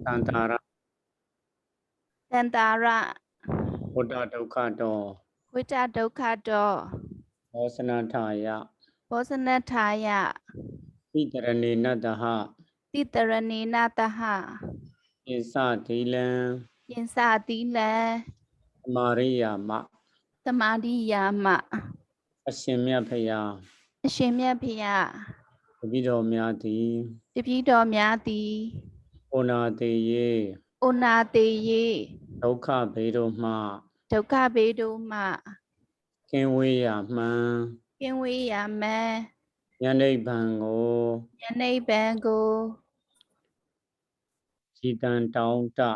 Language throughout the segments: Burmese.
Tantara တန်တာရ Buddha Dukhato ဝိတဒုက္ခတော Hosanataya ဘောဇနထာယ Pitarani Nataha တိတရဏေနတဟ Isa Thilan ယင်စသီလံ Mariya Ma သမာဓိယာမ Ashimya Phaya အရှင်မြတ်ဖေယ Vido Myati တပည့်တော်များသည် Ona Teye ဩနာတေယေ Dukha Bedo Ma ဒုက္ခဘေးတို့မှ Kinweya Man ကင်းဝေးရမံ Yanibhango ယနေ့ဗံကို Jitan Taunta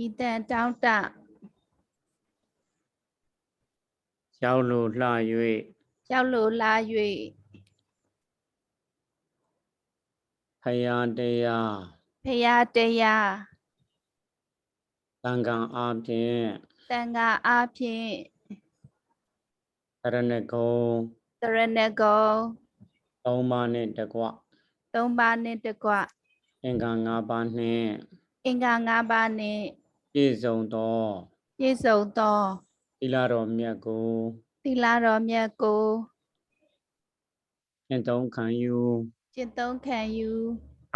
ဤတန်တောင်းတ Yaulo La Yue ရောက်လိုလာ၍ Phaya Deya ဖရာတရား Tangan Apin တန်ခါအားဖြင့် Taranago တရဏဂော Omane Dagwa သုံးပါးနှင့်တကွ Inga Ngabane အင်္ဂါ၅ပါးနှင့် Pizundo ပြည့်စုံသော Ilaro Myago သီလတော်မြတ်ကို Inton Kan Yu ကျင့်သုံးခံယူ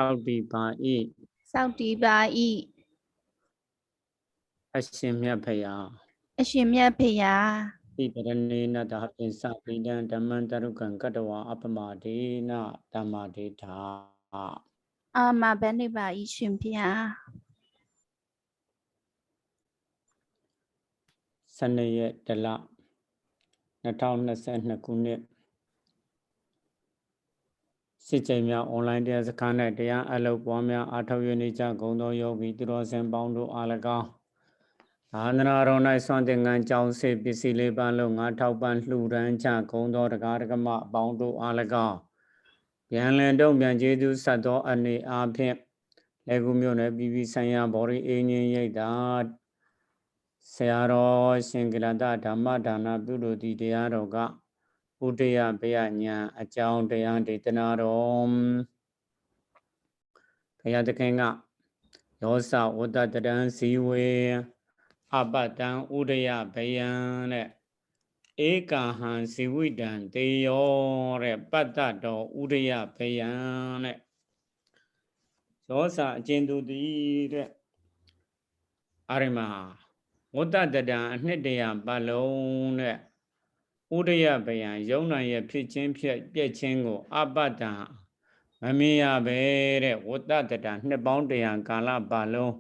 Audi Ba E စောင့်တည်ပါ၏ Ashimya Phaya အရှင်မြတ်ဖေယာ Pitarani Nataha Insa Pidan Daman Tarukan Katawa Apamadina Damadita အာမဘယ်နှစ်ပါ၏ရှင်ဖေယာ 12 ရက်တလ2022ခုနှစ်စစ်ကြိမ်များအွန်လိုင်းတရားစခန်းနဲ့တရားအလုပ်ပွားများအားထုတ်ရနေကြဂုံသောယောဂီသူတော်စင်ပေါင်းတို့အား၎င်းသာသနာတော်၌ဆွမ်းသင်္ကန်းကြောင်းစေပစ္စည်းလေးပါးလုံးငါထောက်ပံ့လှူဒန်းကြဂုံသောတရားဓမ္မအပေါင်းတို့အား၎င်းပြန်လည်တုံ့ပြန်ကျေးဇူးဆက်သောအနေအားဖြင့်လေကူမြို့နယ်ပြည်ပြည်ဆိုင်ရာဘော်ရီအင်းကြီးရိပ်သာဆရာတော်ရှင်ကရတဓမ္မဒါနပြုလို့ဒီတရားတော်ကဥဒယဘယညာအကြောင်းတရားဒေသနာတော်ဘုရားသခင်ကယောသဝတ္တတရံဇီဝေအပတံဥဒယဘယံတဲ့ဧကဟံဇီဝိတံတေယောတဲ့ပတ္တတော်ဥဒယဘယံတဲ့ယောသအကျဉ်သူတည်းတဲ့အာရမဝတ္တတတံအနှစ်တရာပတ်လုံးတဲ့ဥဒယဘယံယုံနာရဲ့ဖြစ်ချင်းပြက်ချင်းကိုအပတ္တံမမြင်ရပဲတဲ့ဝတ္တတတံနှစ်ပေါင်းတရာကာလပတ်လုံး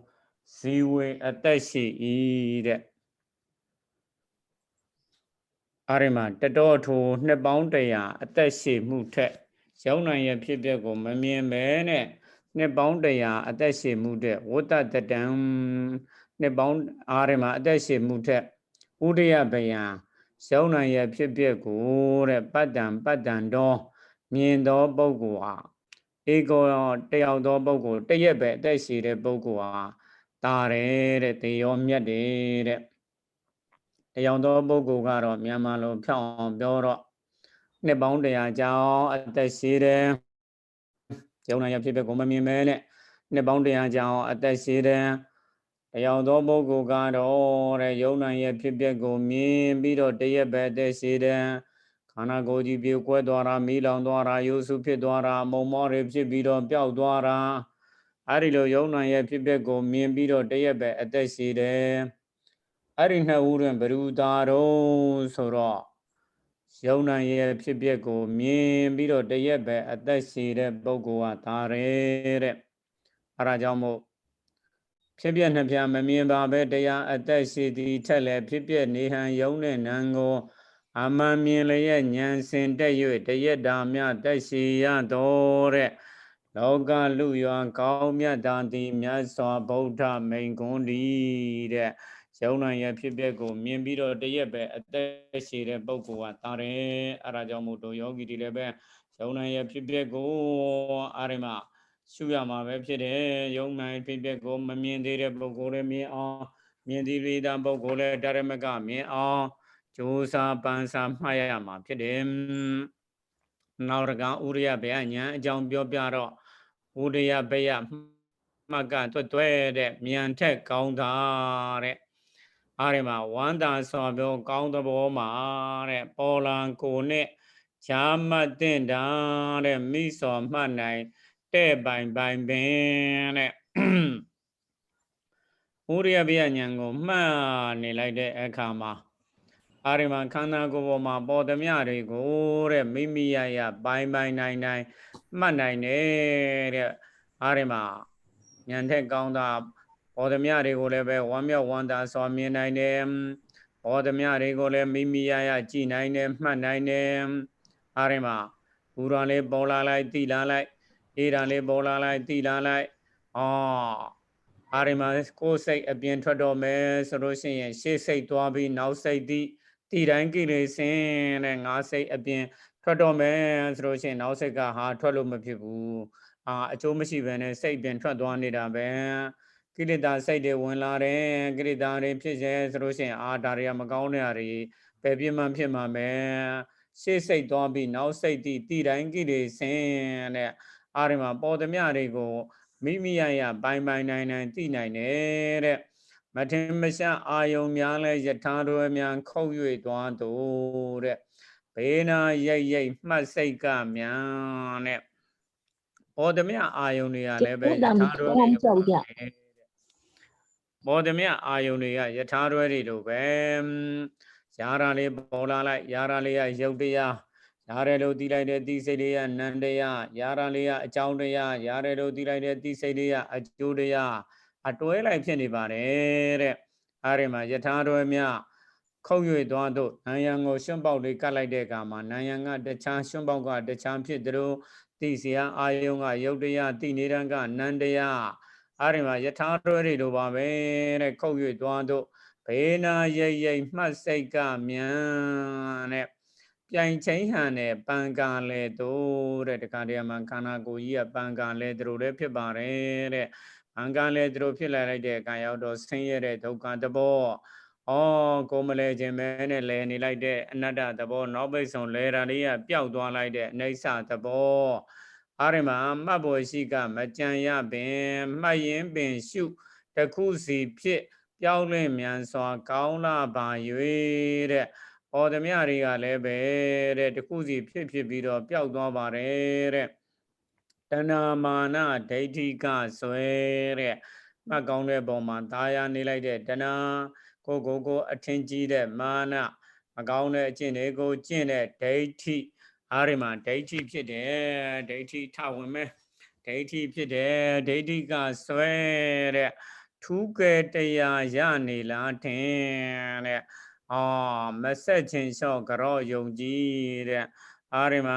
ဇီဝေအသက်ရှိ၏တဲ့အာရမတတော်ထိုနှစ်ပေါင်းတရာအသက်ရှိမှုထက်ယုံနာရဲ့ဖြစ်ပျက်ကိုမမြင်ပဲနဲ့နှစ်ပေါင်းတရာအသက်ရှိမှုတဲ့ဝတ္တတတံနှစ်ပေါင်းအာရမအသက်ရှိမှုထက်ဥဒယဘယံယုံနာရဲ့ဖြစ်ပျက်ကိုတဲ့ပတ္တံတော်မြင်သောပုဂ္ဂိုလ်ဟာဧကောတယောက်သောပုဂ္ဂိုလ်တရက်ပဲအသက်ရှိတဲ့ပုဂ္ဂိုလ်ဟာတာတယ်တဲ့တေရောမြတ်တယ်တဲ့တယောက်သောပုဂ္ဂိုလ်ကတော့မြန်မာလိုဖြောင်းအောင်ပြောတော့နှစ်ပေါင်းတရာကျောင်းအသက်ရှိတယ်ယုံနာရဲ့ဖြစ်ပျက်ကိုမမြင်ပဲနဲ့နှစ်ပေါင်းတရာကျောင်းအသက်ရှိတယ်တယောက်သောပုဂ္ဂိုလ်ကတော့တဲ့ယုံနာရဲ့ဖြစ်ပျက်ကိုမြင်ပြီးတော့တရက်ပဲအသက်ရှိတယ်ခန္ဓာကိုယ်ကြီးပြိုကွဲသွားတာမီးလောင်သွားတာယုစုဖြစ်သွားတာမုံမောတွေဖြစ်ပြီးတော့ပျောက်သွားတာအဲ့ဒီလိုယုံနာရဲ့ဖြစ်ပျက်ကိုမြင်ပြီးတော့တရက်ပဲအသက်ရှိတယ်အဲ့ဒီနှစ်ဦးတွင်ဘ누구သားတော့ဆိုတော့ယုံနာရဲ့ဖြစ်ပျက်ကိုမြင်ပြီးတော့တရက်ပဲအသက်ရှိတဲ့ပုဂ္ဂိုလ်ကသားတယ်တဲ့အဲ့ဒါကြောင့်မို့ဖြစ်ပျက်နှစ်ဖြာမမြင်ပါပဲတရားအသက်ရှိသည်ထက်လည်းဖြစ်ပျက်နေဟံယုံတဲ့နံကိုအမှန်မြင်လျက်ဉာဏ်စင်တက်၍တရက်တာမြသက်ရှိရတော်တဲ့လောကလူရွာကောင်းမြတ်တာသည်မြတ်စွာဘုရားမိန်ကွန်းသည်တဲ့ယုံနာရဲ့ဖြစ်ပျက်ကိုမြင်ပြီးတော့တရက်ပဲအသက်ရှိတဲ့ပုဂ္ဂိုလ်ကတာတယ်အဲ့ဒါကြောင့်မို့တို့ယောဂီတွေလည်းပဲယုံနာရဲ့ဖြစ်ပျက်ကိုအာရမရှုရမှာပဲဖြစ်တယ်ယုံနာရဲ့ဖြစ်ပျက်ကိုမမြင်သေးတဲ့ပုဂ္ဂိုလ်လည်းမြင်အောင်မြင်သေးတဲ့ပုဂ္ဂိုလ်လည်းဓရမကမြင်အောင်ကြိုးစားပန်းစားမှတ်ရမှာဖြစ်တယ်နောက်ရကဥရိယဘေယညာအကြောင်းပြောပြတော့ဥရိယဘေယ မှတ်ကတွဲတဲ့မြန်ထက်ကောင်းတာတဲ့အားရမှာဝမ်းသာစွာပြောကောင်းသဘောမှာတဲ့ပေါ်လံကိုနဲ့ဈာမှတ်တင်တာတဲ့မိစော်မှတ်နိုင်တဲ့ပိုင်ပင်တဲ့ဥရိယပြဉာဏ်ကိုမှတ်နေလိုက်တဲ့အခါမှာအာရမခန္ဓာကိုယ်ပေါ်မှာပေါ်သမျှတွေကိုတဲ့မိမိရပိုင်နိုင်မှတ်နိုင်တဲ့အာရမဉာဏ်ထက်ကောင်းတာပေါ်သမျှတွေကိုလည်းပဲဝမ်းမြောက်ဝမ်းသာစွာမြင်နိုင်တယ်ပေါ်သမျှတွေကိုလည်းမိမိရကြည်နိုင်တယ်မှတ်နိုင်တယ်အာရမပူရာလေးပေါ်လာလိုက်တိလာလိုက်အေးရာလေးပေါ်လာလိုက်တိလာလိုက်အာရမကိုယ်စိတ်အပြင်ထွက်တော့မယ်ဆိုလို့ရှိရင်ရှေ့စိတ်သွားပြီးနောက်စိတ်တိတိုင်းကိလေစင်တဲ့ငါစိတ်အပြင်ထွက်တော့မယ်ဆိုလို့ရှိရင်နောက်စိတ်ကဟာထွက်လို့မဖြစ်ဘူးအကျိုးမရှိဘဲနဲ့စိတ်ပြင်ထွက်သွားနေတာပဲကိလေသာစိတ်တွေဝင်လာတယ်ကိလေသာတွေဖြစ်စေဆိုလို့ရှိရင်ဒါတွေကမကောင်းတဲ့တွေပဲပြမှဖြစ်မှာပဲရှေ့စိတ်သွားပြီးနောက်စိတ်တိတိုင်းကိလေစင်တဲ့အာရမပေါ်သမျှတွေကိုမိမိရပိုင်နိုင်သိနိုင်တယ်တဲ့မထင်မရှားအာယုံများလဲယထာတော်များခုတ်၍သွားတို့တဲ့ဘေနာရိတ်မှတ်စိတ်ကမြန်တဲ့ပေါ်သမျှအာယုံတွေကလည်းပဲယထာတော်တွေပေါ်သမျှအာယုံတွေကယထာတော်တွေတို့ပဲယာရာလေးပေါ်လာလိုက်ယာရာလေးရုပ်တရားယာရဲလို့သိလိုက်တဲ့သိစိတ်တွေကနန္တရားယာရာလေးအကြောင်းတရားယာရဲလို့သိလိုက်တဲ့သိစိတ်တွေကအကျိုးတရားအတွဲလိုက်ဖြစ်နေပါတယ်တဲ့အားရမှာယထာတော်မြခုတ်၍သွားတို့နံရံကိုရှွန့်ပေါက်လေးကတ်လိုက်တဲ့အခါမှာနံရံကတခြားရှွန့်ပေါက်ကတခြားဖြစ်တို့သိစရာအာယုံကယုတ်တရားသိနေရန်ကနန္တရားအားရမှာယထာတော်တွေလိုပါပဲတဲ့ခုတ်၍သွားတို့ဘေနာရိတ်မှတ်စိတ်ကမြန်တဲ့ပြိုင်ချင်းဟန်နဲ့ပံကာလဲတို့တဲ့တခါတည်းမှာခန္ဓာကိုယ်ကြီးကပံကာလဲတို့လည်းဖြစ်ပါတယ်တဲ့ပံကာလဲတို့ဖြစ်လာလိုက်တဲ့အခါရောက်တော့ဆင်းရဲတဲ့ဒုက္ခသဘောကိုမလဲခြင်းပဲနဲ့လဲနေလိုက်တဲ့အနတ္တသဘောနောက်ပိတ်ဆုံးလဲတာလေးကပျောက်သွားလိုက်တဲ့အနိစ္စသဘောအားရမမှတ်ဖို့ရှိကမကြံရပင်မှတ်ရင်ပင်ရှုတခုစီဖြစ်ပြောင်းလဲမြန်စွာကောင်းလာပါ၍တဲ့သမျှတွေကလည်းပဲတဲ့တခုစီဖြစ်ပြီးတော့ပျောက်သွားပါတယ်တဲ့တဏမာနဒိဋ္ဌိကဆွဲတဲ့မှတ်ကောင်းတဲ့ပုံမှာသာယာနေလိုက်တဲ့တဏကိုအထင်ကြီးတဲ့မာနမကောင်းတဲ့အကျင့်တွေကိုကျင့်တဲ့ဒိဋ္ဌိအားရမှာဒိဋ္ဌိဖြစ်တယ်ဒိဋ္ဌိထဝင်မဲ့ဒိဋ္ဌိဖြစ်တယ်ဒိဋ္ဌိကဆွဲတဲ့ထူးကဲတရားရနေလားထင်တဲ့မဆက်ချင်းလျှော့ကြော့ယုံကြည်တဲ့အာရမ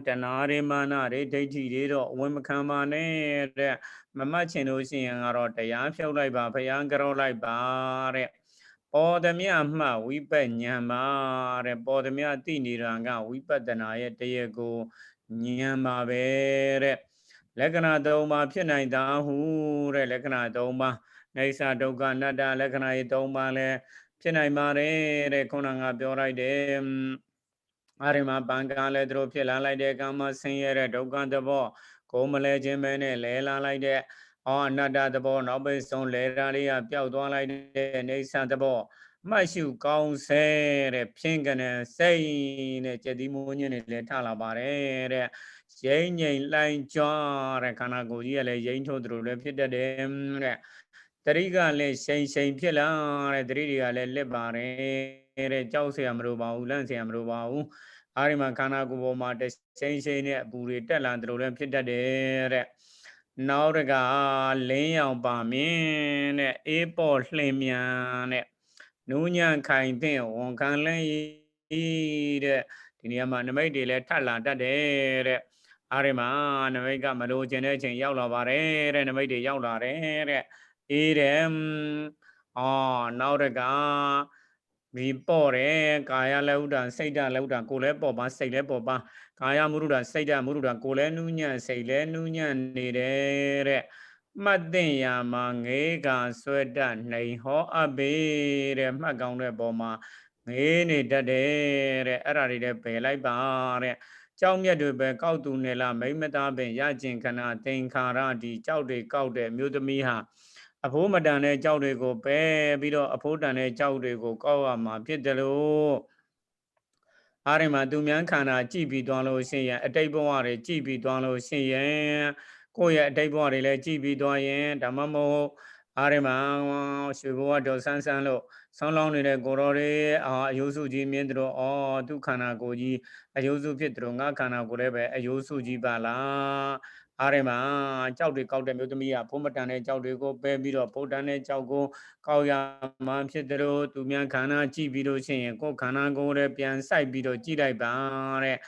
တဏှာရိမာနတွေဒိဋ္ဌိတွေတော့အဝင်မခံပါနဲ့တဲ့မမှတ်ချင်လို့ရှိရင်ကတော့တရားဖြုတ်လိုက်ပါဘုရားကြော့လိုက်ပါတဲ့ပေါ်သမျှမှဝိပဿနာမှာတဲ့ပေါ်သမျှသိနေတာကဝိပဿနာရဲ့တရားကိုဉာဏ်ပါပဲတဲ့လက္ခဏာ၃ပါးဖြစ်နိုင်တာဟုတဲ့လက္ခဏာ၃ပါးနေသဒုက္ခအနတ္တလက္ခဏာ၃ပါးလဲဖြစ်နိုင်ပါတယ်တဲ့ခုနကပြောလိုက်တယ်အာရမပံကာလဲသူတို့ဖြစ်လာလိုက်တဲ့ကာမဆင်းရဲတဲ့ဒုက္ခသဘောကိုမလဲခြင်းပဲနဲ့လဲလာလိုက်တဲ့အနတ္တသဘောနောက်ပိတ်ဆုံးလဲတာလေးကပျောက်သွားလိုက်တဲ့နေသသဘောမှတ်ရှုကောင်းဆဲတဲ့ဖြင်းကနေစိတ်နဲ့ကြည်တိမိုးညင်းနေလဲထလာပါတယ်တဲ့ရိမ့်ငိမ့်လှိုင်းကြွတဲ့ခန္ဓာကိုယ်ကြီးကလည်းရိမ့်ထိုးသူတို့လည်းဖြစ်တတ်တယ်တဲ့တတိကလည်းရှိန်ဖြစ်လာတဲ့တတိတွေကလည်းလက်ပါတယ်တဲ့ကြောက်เสียမလို့ပါဘူးလန့်เสียမလို့ပါဘူးအာရမခန္ဓာကိုယ်ပေါ်မှာရှိန်နဲ့အပူတွေတက်လာသူတို့လည်းဖြစ်တတ်တယ်တဲ့နောက်တကလင်းရောင်ပါမြင်တဲ့အေးပေါ်လှင်မြန်တဲ့နူးညံ့ခိုင်တဲ့ဝန်ခံလဲတဲ့ဒီနေရာမှာနမိတ်တွေလည်းထပ်လာတတ်တယ်တဲ့အာရမနမိတ်ကမလို့ခြင်းတဲ့အချိန်ရောက်လာပါတယ်တဲ့နမိတ်တွေရောက်လာတယ်တဲ့အေးတယ်နောက်တကဒီပေါ့တယ်ကာယလည်းဥဒ္ဒစိတ်ဓာလည်းဥဒ္ဒကိုယ်လည်းပေါ့ပါစိတ်လည်းပေါ့ပါကာယမုရုဒ္ဒစိတ်ဓာမုရုဒ္ဒကိုယ်လည်းနူးညံ့စိတ်လည်းနူးညံ့နေတယ်တဲ့မှတ်သိရမှာငေးကဆွဲတတ်နှိမ်ဟောအပ်ပေတဲ့မှတ်ကောင်းတဲ့ပုံမှာငေးနေတတ်တယ်တဲ့အဲ့ဒါတွေလည်းပယ်လိုက်ပါတဲ့ ကြောက်မြတ်တွေပဲကောက်သူနယ်လာမိမသားပင်ရကျင်ခဏသင်္ခါရဒီကြောက်တွေကောက်တဲ့မြို့သမီးဟာအဖိုးမတန်တဲ့ကြောက်တွေကိုပဲပြီးတော့အဖိုးတန်တဲ့ကြောက်တွေကိုကောက်ရမှာဖြစ်တယ်လို့အားရမှာသူများခန္ဓာကြည့်ပြီးသွားလို့ရှိရင်အတိတ်ဘဝတွေကြည့်ပြီးသွားလို့ရှိရင်ကိုယ့်ရဲ့အတိတ်ဘဝတွေလည်းကြည့်ပြီးသွားရင်ဓမ္မမဟုတ်အားရမှာရွှေဘဝတော်ဆန်းဆန်းလို့ဆောင်းလောင်းနေတဲ့ကိုတော်တွေအယုစုကြီးမြင်တို့သူခန္ဓာကိုယ်ကြီးအယုစုဖြစ်တို့ငါခန္ဓာကိုယ်လည်းပဲအယုစုကြီးပါလားအားရမှာကြောက်တွေကောက်တဲ့မြို့သမီးကဘုံမတန်တဲ့ကြောက်တွေကိုပဲပြီးတော့ဗုဒ္ဓန်တဲ့ကြောက်ကိုကောက်ရမှာဖြစ်တို့သူများခန္ဓာကြည့်ပြီးလို့ရှိရင်ကိုယ်ခန္ဓာကိုယ်လည်းပြန်ဆိုင်ပြီးတော့ကြည့်လိုက်ပါတဲ့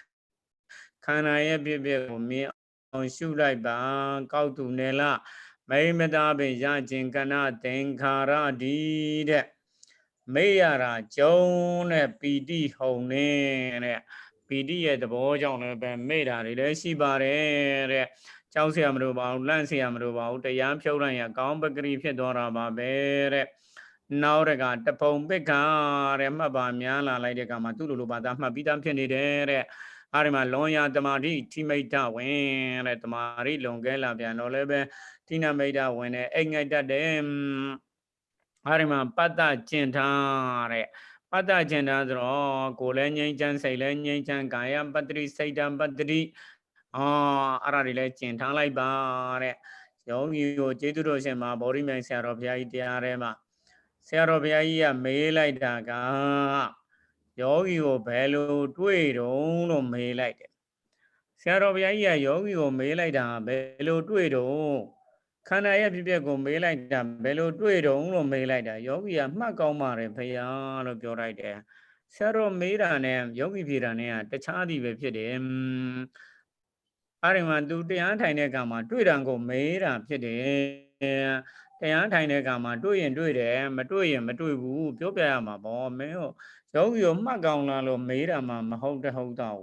ခန္ဓာရဲ့ဖြစ်ဖြစ်ကိုမြင်အောင်ရှုလိုက်ပါကောက်သူနယ်လမိမသားပင်ရခြင်းကဏသင်္ခါရဒီတဲ့မေ့ရတာကျုံတဲ့ပီတိဟုန်နေတဲ့ပီတိရဲ့သဘောကြောင့်လည်းပဲမေ့တာတွေလည်းရှိပါတယ်တဲ့ကြောက်เสียမလို့ပါဘူးလန့်เสียမလို့ပါဘူးတရားဖြုတ်လိုက်ရင်ကောင်းပဂရိဖြစ်သွားတာပါပဲတဲ့နောက်တကတပုံပိက္ခာတဲ့မှတ်ပါများလာလိုက်တဲ့ကမှာသူ့လိုဘာသာမှတ်ပြီးသားဖြစ်နေတယ်တဲ့အားဒီမှာလွန်ရတမာတိထိမိတ်တဝင်တဲ့တမာတိလွန်ကဲလာပြန်တော့လည်းပဲထိနမိတ်တဝင်တဲ့အိမ်ငိုက်တတ်တယ်အားဒီမှာပတ္တကျင်ထားတဲ့ပတ္တကျင်ထားဆိုတော့ကိုယ်လည်းငြိမ်းချမ်းစိတ်လည်းငြိမ်းချမ်းကာယပတ္တိစိတ်တံပတ္တိအဲ့ဒါတွေလည်းကျင်ထားလိုက်ပါတဲ့ယောဂီကိုကျေးဇူးတော်ရှင်မှာဗောဓိမြိုင်ဆရာတော်ဘုရားကြီးတရားထဲမှာဆရာတော်ဘုရားကြီးကမေးလိုက်တာကယောဂီကိုဘယ်လိုတွေ့တုံးလို့မေးလိုက်တယ်ဆရာတော်ဘုရားကြီးကယောဂီကိုမေးလိုက်တာဘယ်လိုတွေ့တုံးခန္ဓာရဲ့ဖြစ်ပျက်ကိုမေးလိုက်တာဘယ်လိုတွေ့တုံးလို့မေးလိုက်တာယောဂီကမှတ်ကောင်းပါတယ်ဘုရားလို့ပြောလိုက်တယ်ဆရာတော်မေးတာနဲ့ယောဂီဖြေတာနဲ့တခြားသည်ပဲဖြစ်တယ်အဲ့ဒီမှာသူတရားထိုင်တဲ့ကံမှာတွေ့တာကိုမေးတာဖြစ်တယ်တရားထိုင်တဲ့ကံမှာတွေ့ရင်တွေ့တယ်မတွေ့ရင်မတွေ့ဘူးပြောပြရမှာပေါ့မင်းတို့ယောဂီကိုမှတ်ကောင်းလားလို့မေးတာမှမဟုတ်တဲ့ဟုတ်တော့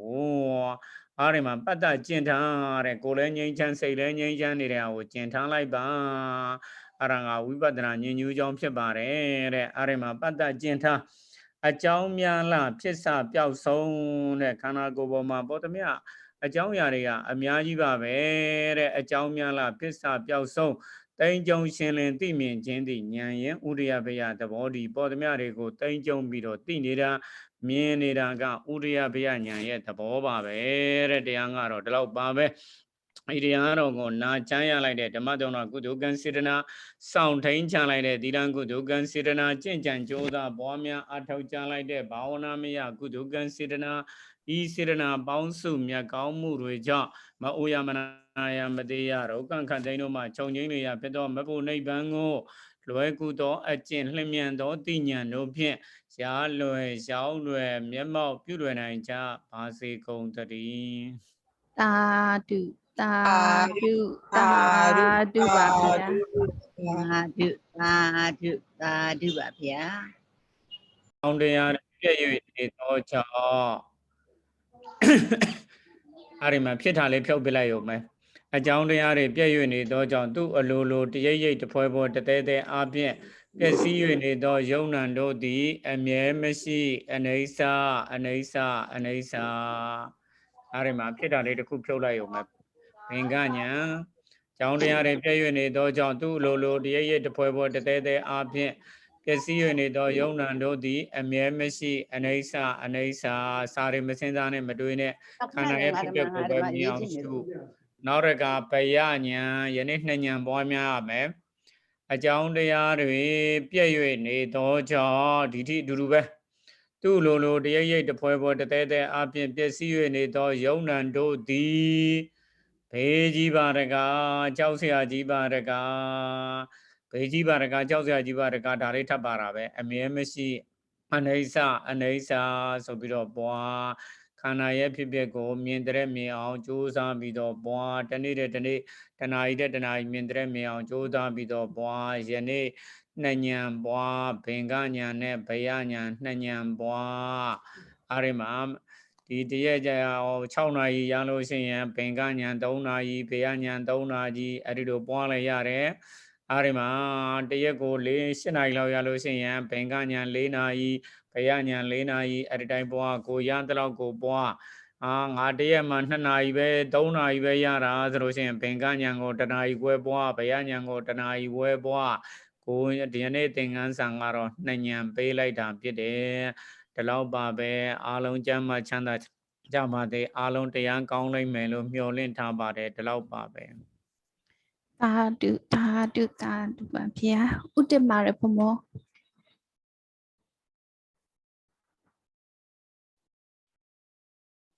အဲ့ဒီမှာပတ္တကျင်ထားတဲ့ကိုယ်လည်းငြိမ်းချမ်းစိတ်လည်းငြိမ်းချမ်းနေတဲ့ဟာကိုကျင်ထားလိုက်ပါအဲ့ဒါကဝိပဿနာဉာဏ်ညူးကြောင်းဖြစ်ပါတယ်တဲ့အဲ့ဒီမှာပတ္တကျင်ထားအကြောင်းများလားဖြစ်စပျောက်ဆုံးတဲ့ခန္ဓာကိုယ်ပေါ်မှာပေါ်သမျှအကြောင်းအရာတွေကအများကြီးပါပဲတဲ့အကြောင်းများလားဖြစ်စပျောက်ဆုံးတိမ်ကြုံရှင်လင်သိမြင်ခြင်းသည်ဉာဏ်ရင်ဥရိယဘယသဘောဒီပေါ်သမျှတွေကိုတိမ်ကြုံပြီးတော့သိနေတာမြင်နေတာကဥရိယဘယဉာဏ်ရဲ့သဘောပါပဲတဲ့တရားကတော့ဒီလောက်ပါပဲဣရိယာတော်ကိုနာချမ်းရလိုက်တဲ့ဓမ္မတုံတော်ကုသိုလ်ကံစေတနာစောင့်ထိန်ချလိုက်တဲ့သီလကုသိုလ်ကံစေတနာကျင့်ကြံကြိုးစားပွားများအထောက်ကြလိုက်တဲ့ဘာဝနာမယကုသိုလ်ကံစေတနာဤစေတနာပေါင်းစုမြတ်ကောင်းမှုတွေကြောင့်မအိုရမနာယမတေယရောကံခတ်သိန်းတို့မှခြုံငိမ့်လေရဖြစ်သောမဖို့နိဗ္ဗာန်ကိုလွယ်ကူသောအကျင့်လျင်မြန်သောသိဉာဏ်တို့ဖြင့်ရှားလွယ်ရောက်လွယ်မျက်မှောက်ပြုလွယ်နိုင်ကြပါစေကုန်သတည်းသာဓုသာဓုသာဓုပါဗျာသာဓုသာဓုသာဓုပါဗျာအောင်တရားပြည့်၍နေသောကြောင့်အဲ့ဒီမှာဖြစ်တာလေးဖြုတ်ပြလိုက်ရုံပဲအကြောင်းတရားတွေပြည့်၍နေသောကြောင့်သူ့အလိုလိုတရိပ်ရိပ်တဖွဲဖွဲတသေးသေးအပြည့်ပျက်စီး၍နေသောယုံနံတို့သည်အမြဲမရှိအနိစ္စအနိစ္စအနိစ္စအဲ့ဒီမှာဖြစ်တာလေးတစ်ခုဖြုတ်လိုက်ရုံပဲဘင်္ဂညာကြောင်းတရားတွေပြည့်၍နေသောကြောင့်သူ့လိုလိုတရိပ်ရိပ်တဖွဲဖွဲတသေးသေးအပြည့်ပျက်စီး၍နေသောယုံနံတို့သည်အမြဲမရှိအနိစ္စအနိစ္စစာရိမစင်းစားနဲ့မတွေးနဲ့ခန္ဓာရဲ့ဖြစ်ပျက်ကိုပဲမြင်အောင်ရှုနောက်ရကပယညာယနေ့နှစ်ညာပွားများရမယ်အကြောင်းတရားတွေပြည့်၍နေသောကြောင့်ဒီတိအတူတူပဲသူ့လိုလိုတရိပ်ရိပ်တဖွဲဖွဲတသေးသေးအပြင်ပျက်စီး၍နေသောယုံနံတို့သည်ဘေးကြီးပါရကကြောက်เสียကြီးပါရကဘေးကြီးပါရကကြောက်เสียကြီးပါရကဒါလေးထပ်ပါတာပဲအမြဲမရှိအနိစ္စအနိစ္စဆိုပြီးတော့ပွားခန္ဓာရဲ့ဖြစ်ပျက်ကိုမြင်တဲ့မြင်အောင်ကြိုးစားပြီးတော့ပွားတနေ့တဲ့တနေ့တနာရီတဲ့တနာရီမြင်တဲ့မြင်အောင်ကြိုးစားပြီးတော့ပွားယနေ့နှစ်ညံပွားဘင်္ဂညာနဲ့ဘယညာနှစ်ညံပွားအားရမှာဒီတရက်ကြ6နာရီရလို့ရှိရင်ဘင်္ဂညာ3နာရီဘယညာ3နာရီအဲ့ဒီလိုပွားလိုက်ရတယ်အားရမှာတရက်ကို8နာရီလောက်ရလို့ရှိရင်ဘင်္ဂညာ4နာရီဘယညာ4နာရီအဲ့ဒီတိုင်းပွားကိုရတဲ့လောက်ကိုပွား ငါတရက်မှာ2 နာရီပဲ3 နာရီပဲရတာဆိုလို့ရှိရင်ဘင်္ဂညာကို1 နာရီခွဲပွားဗျာညာကို1 နာရီခွဲပွားကိုဒီနေ့သင်္ကန်းဆံကတော့2 ညံပေးလိုက်တာဖြစ်တယ်ဒီလောက်ပါပဲအားလုံးကျမ်းမှချမ်းသာကြပါသေးအားလုံးတရားကောင်းနိုင်မယ်လို့မျှော်လင့်ထားပါတယ်ဒီလောက်ပါပဲသာဓုသာဓုသာဓုပါဗျာဥတ္တမရဘုံမော